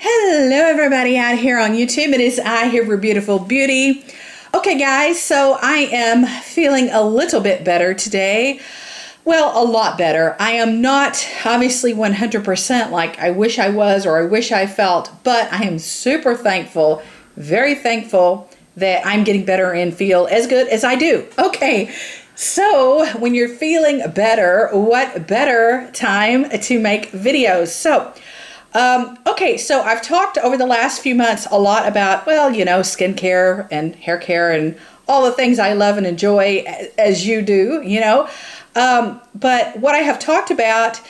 Hello everybody out here on YouTube. It is I here for Beautiful Beauty. Okay guys, so I am feeling a little bit better today. Well, a lot better. I am not obviously 100% like I wish I was or I wish I felt, but I am super thankful, very thankful that I'm getting better and feel as good as I do. Okay, so when you're feeling better, what better time to make videos? Okay, so I've talked over the last few months a lot about, well, skincare and hair care and all the things I love and enjoy as you do, but what I have talked about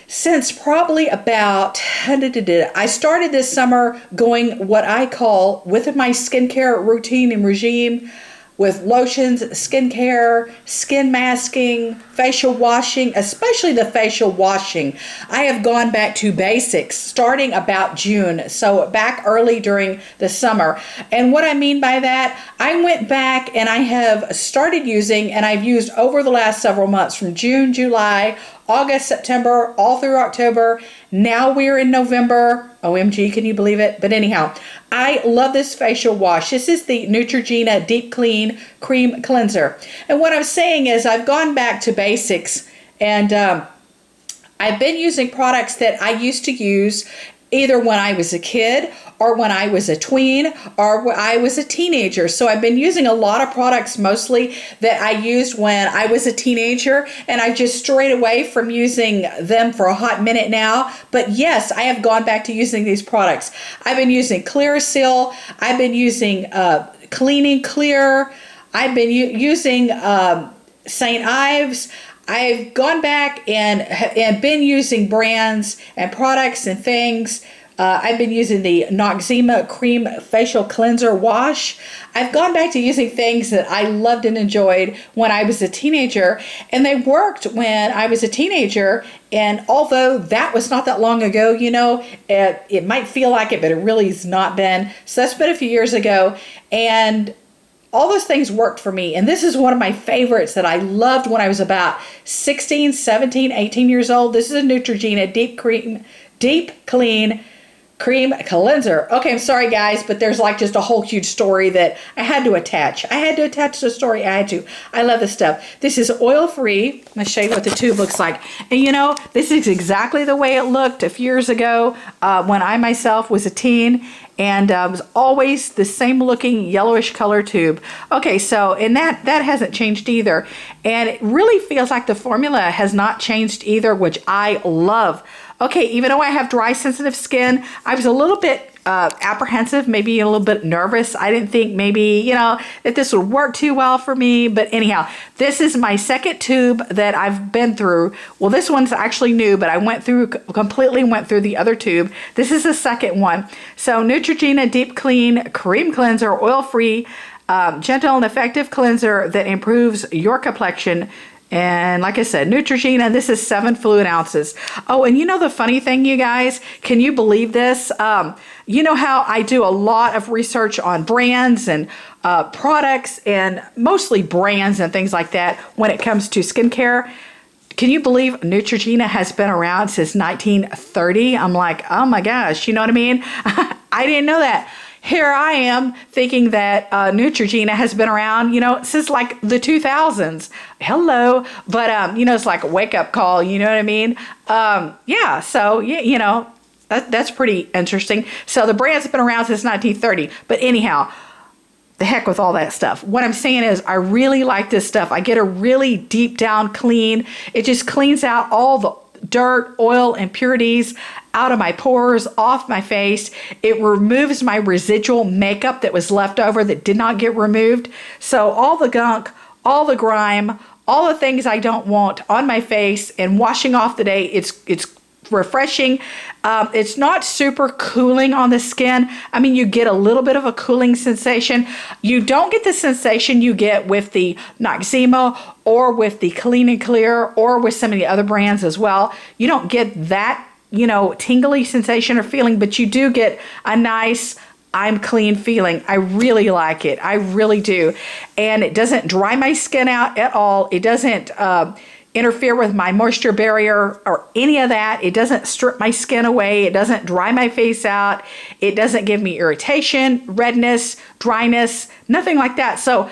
since probably about, I started this summer going what I call with my skincare routine and regime, with lotions, skincare, skin masking, facial washing, especially the facial washing. I have gone back to basics starting about June, so back early during the summer. And what I mean by that, I went back and I have started using, and I've used over the last several months from June, July, August, September, all through October. Now we're in November. OMG, can you believe it? But anyhow, I love this facial wash. This is the Neutrogena Deep Clean Cream Cleanser. And what I'm saying is I've gone back to basics, and I've been using products that I used to use either when I was a kid or when I was a tween or when I was a teenager. So I've been using a lot of products mostly that I used when I was a teenager, and I've just strayed away from using them for a hot minute now. But yes, I have gone back to using these products. I've been using Clearasil. I've been using Cleaning Clear. I've been using St. Ives. I've gone back and been using brands and products and things. I've been using the Neutrogena Cream Facial Cleanser Wash. I've gone back to using things that I loved and enjoyed when I was a teenager, and they worked when I was a teenager. And although that was not that long ago, it might feel like it, but it really has not been. So that's been a few years ago, and all those things worked for me. And this is one of my favorites that I loved when I was about 16, 17, 18 years old. This is a Neutrogena Deep Clean Cream Cleanser. Okay, I'm sorry guys, but there's like just a whole huge story that I had to attach. I had to attach the story. I had to. I love this stuff. This is oil-free. I'm going to show you what the tube looks like. And this is exactly the way it looked a few years ago when I myself was a teen. And it was always the same looking yellowish color tube. Okay, so, and that hasn't changed either. And it really feels like the formula has not changed either, which I love. Okay, even though I have dry, sensitive skin, I was a little bit apprehensive, maybe a little bit nervous. I didn't think maybe, that this would work too well for me. But anyhow, this is my second tube that I've been through. Well, this one's actually new, but I completely went through the other tube. This is the second one. So Neutrogena Deep Clean Cream Cleanser, oil-free, gentle and effective cleanser that improves your complexion. And like I said, Neutrogena, this is 7 fluid ounces. Oh, and the funny thing, you guys, can you believe this? You know how I do a lot of research on brands and products, and mostly brands and things like that when it comes to skincare. Can you believe Neutrogena has been around since 1930? I'm like, oh my gosh, you know what I mean? I didn't know that. Here I am thinking that Neutrogena has been around, since like the 2000s. Hello. But, it's like a wake-up call, you know what I mean? Yeah, so, that's pretty interesting. So the brand's been around since 1930. But anyhow, the heck with all that stuff. What I'm saying is I really like this stuff. I get a really deep down clean. It just cleans out all the dirt, oil, impurities out of my pores, off my face. It removes my residual makeup that was left over that did not get removed. So all the gunk, all the grime, all the things I don't want on my face, and washing off the day, it's refreshing. It's not super cooling on the skin. I mean, you get a little bit of a cooling sensation. You don't get the sensation you get with the Neutrogena or with the Clean and Clear or with some of the other brands as well. You don't get that, tingly sensation or feeling, but you do get a nice, I'm clean feeling. I really like it. I really do. And it doesn't dry my skin out at all. It doesn't interfere with my moisture barrier or any of that. It doesn't strip my skin away. It doesn't dry my face out. It doesn't give me irritation, redness, dryness, nothing like that. So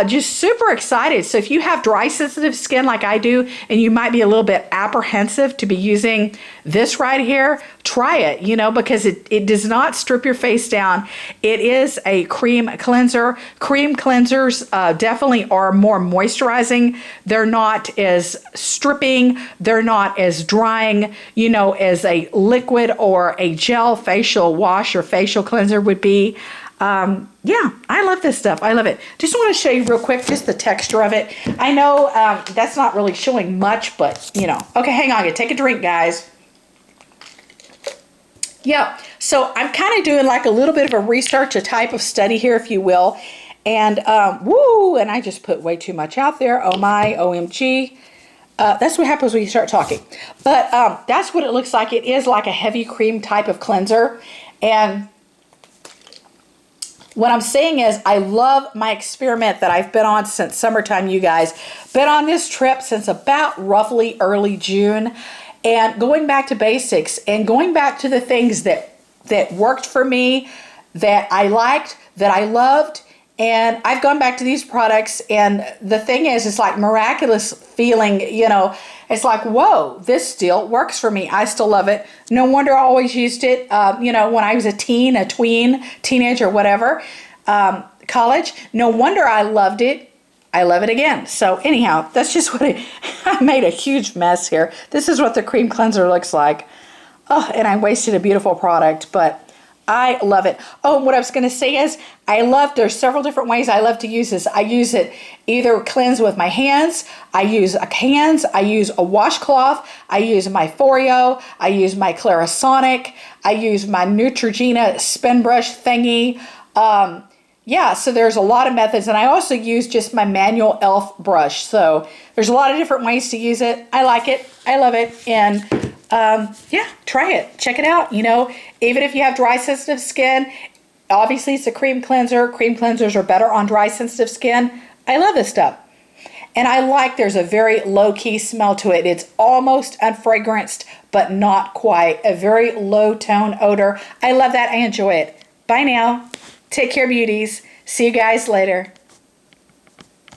just super excited. So if you have dry, sensitive skin like I do, and you might be a little bit apprehensive to be using this right here, try it, because it does not strip your face down. It is a cream cleanser. Cream cleansers definitely are more moisturizing. They're not as stripping. They're not as drying, as a liquid or a gel facial wash or facial cleanser would be. Yeah, I love this stuff. I love it. Just want to show you real quick, just the texture of it. I know that's not really showing much, but Okay, hang on. Take a drink, guys. Yeah, so I'm kind of doing like a little bit of a research, a type of study here, if you will. And and I just put way too much out there. Oh my, OMG. That's what happens when you start talking. But that's what it looks like. It is like a heavy cream type of cleanser. And what I'm saying is I love my experiment that I've been on since summertime, you guys. Been on this trip since about roughly early June, and going back to basics and going back to the things that worked for me, that I liked, that I loved. And I've gone back to these products, and the thing is, it's like miraculous feeling, it's like, whoa, this still works for me. I still love it. No wonder I always used it, when I was a tween, teenager, whatever, college. No wonder I loved it. I love it again. So anyhow, that's just what I made a huge mess here. This is what the cream cleanser looks like. Oh, and I wasted a beautiful product, but I love it. Oh, what I was going to say is there's several different ways I love to use this. I use it either cleanse with my hands. I use I use a washcloth. I use my Foreo. I use my Clarisonic. I use my Neutrogena spin brush thingy. Yeah, so there's a lot of methods. And I also use just my manual e.l.f. brush. So there's a lot of different ways to use it. I like it. I love it. And yeah, try it. Check it out. Even if you have dry, sensitive skin, obviously it's a cream cleanser. Cream cleansers are better on dry, sensitive skin. I love this stuff. And I like there's a very low-key smell to it. It's almost unfragranced, but not quite. A very low-tone odor. I love that. I enjoy it. Bye now. Take care, beauties. See you guys later.